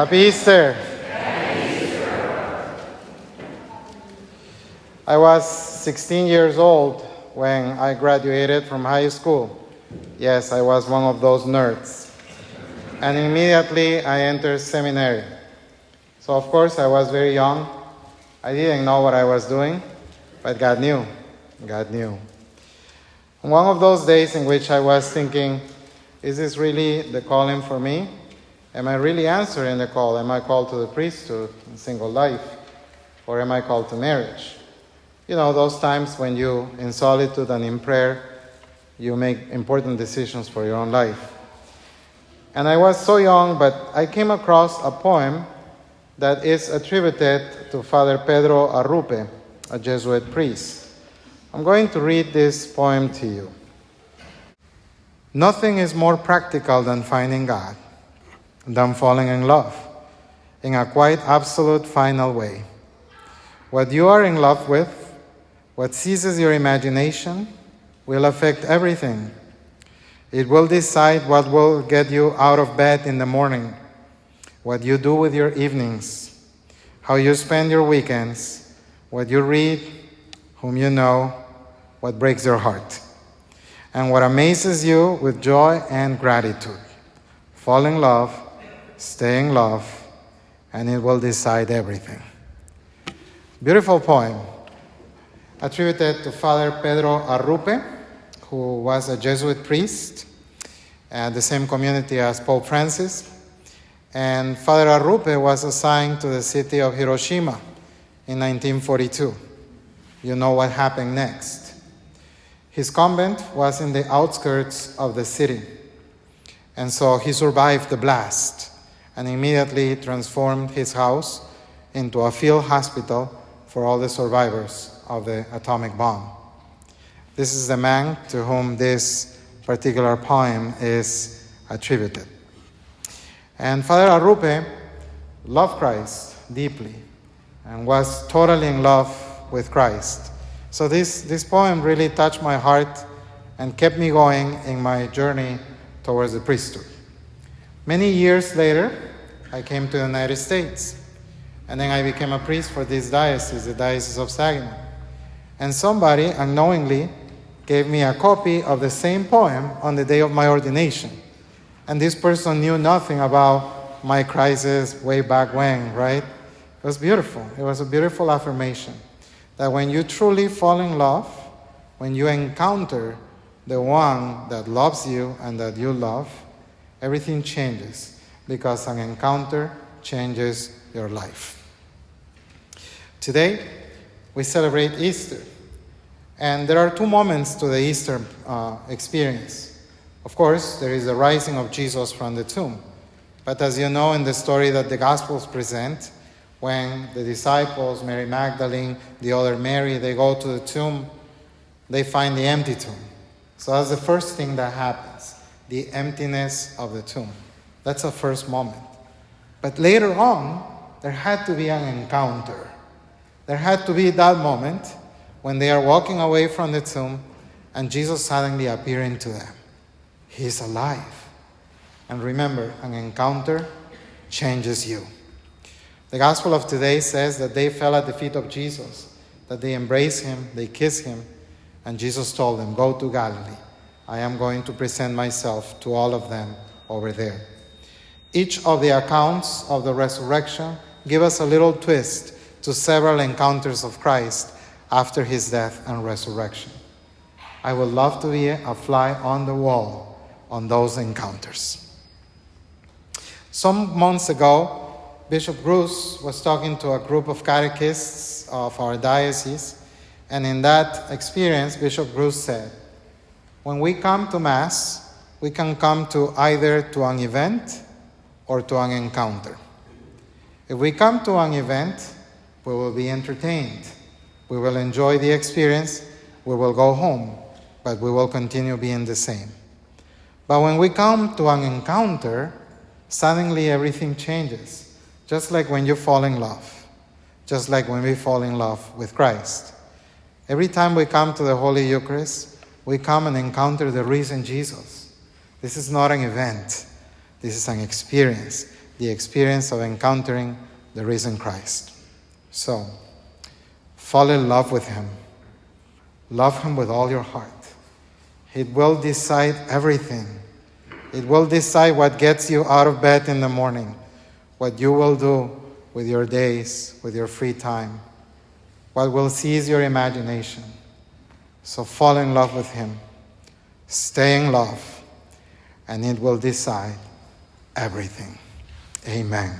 Happy Easter. I was 16 years old when I graduated from high school. Yes, I was one of those nerds. And immediately I entered seminary. So of course I was very young. I didn't know what I was doing, but God knew. God knew. One of those days in which I was thinking, is this really the calling for me? Am I really answering the call? Am I called to the priesthood and single life? Or am I called to marriage? You know, those times when you, in solitude and in prayer, you make important decisions for your own life. And I was so young, but I came across a poem that is attributed to Father Pedro Arrupe, a Jesuit priest. I'm going to read this poem to you. Nothing is more practical than finding God, than falling in love, in a quite absolute final way. What you are in love with, what seizes your imagination, will affect everything. It will decide what will get you out of bed in the morning, what you do with your evenings, how you spend your weekends, what you read, whom you know, what breaks your heart, and what amazes you with joy and gratitude. Fall in love, stay in love, and it will decide everything. Beautiful poem, attributed to Father Pedro Arrupe, who was a Jesuit priest at the same community as Pope Francis. And Father Arrupe was assigned to the city of Hiroshima in 1942. You know what happened next. His convent was in the outskirts of the city. And so he survived the blast and immediately transformed his house into a field hospital for all the survivors of the atomic bomb. This is the man to whom this particular poem is attributed. And Father Arrupe loved Christ deeply and was totally in love with Christ. So this poem really touched my heart and kept me going in my journey towards the priesthood. Many years later, I came to the United States, and then I became a priest for this diocese, the Diocese of Saginaw. And somebody unknowingly gave me a copy of the same poem on the day of my ordination. And this person knew nothing about my crisis way back when, right? It was beautiful. It was a beautiful affirmation that when you truly fall in love, when you encounter the one that loves you and that you love, everything changes because an encounter changes your life. Today, we celebrate Easter. And there are two moments to the Easter experience. Of course, there is the rising of Jesus from the tomb. But as you know in the story that the Gospels present, when the disciples, Mary Magdalene, the other Mary, they go to the tomb, they find the empty tomb. So that's the first thing that happens, the emptiness of the tomb. That's the first moment. But later on, there had to be an encounter. There had to be that moment when they are walking away from the tomb and Jesus suddenly appearing to them. He's alive. And remember, an encounter changes you. The Gospel of today says that they fell at the feet of Jesus, that they embraced him, they kissed him, and Jesus told them, go to Galilee. I am going to present myself to all of them over there. Each of the accounts of the resurrection give us a little twist to several encounters of Christ after his death and resurrection. I would love to be a fly on the wall on those encounters. Some months ago, Bishop Bruce was talking to a group of catechists of our diocese, and in that experience, Bishop Bruce said, when we come to Mass, we can come to either to an event or to an encounter. If we come to an event, we will be entertained. We will enjoy the experience. We will go home, but we will continue being the same. But when we come to an encounter, suddenly everything changes. Just like when you fall in love. Just like when we fall in love with Christ. Every time we come to the Holy Eucharist, we come and encounter the risen Jesus. This is not an event. This is an experience. the experience of encountering the risen Christ. So, fall in love with him. Love him with all your heart. It will decide everything. It will decide what gets you out of bed in the morning, what you will do with your days, with your free time, what will seize your imagination. So fall in love with him. Stay in love, and it will decide everything. Amen.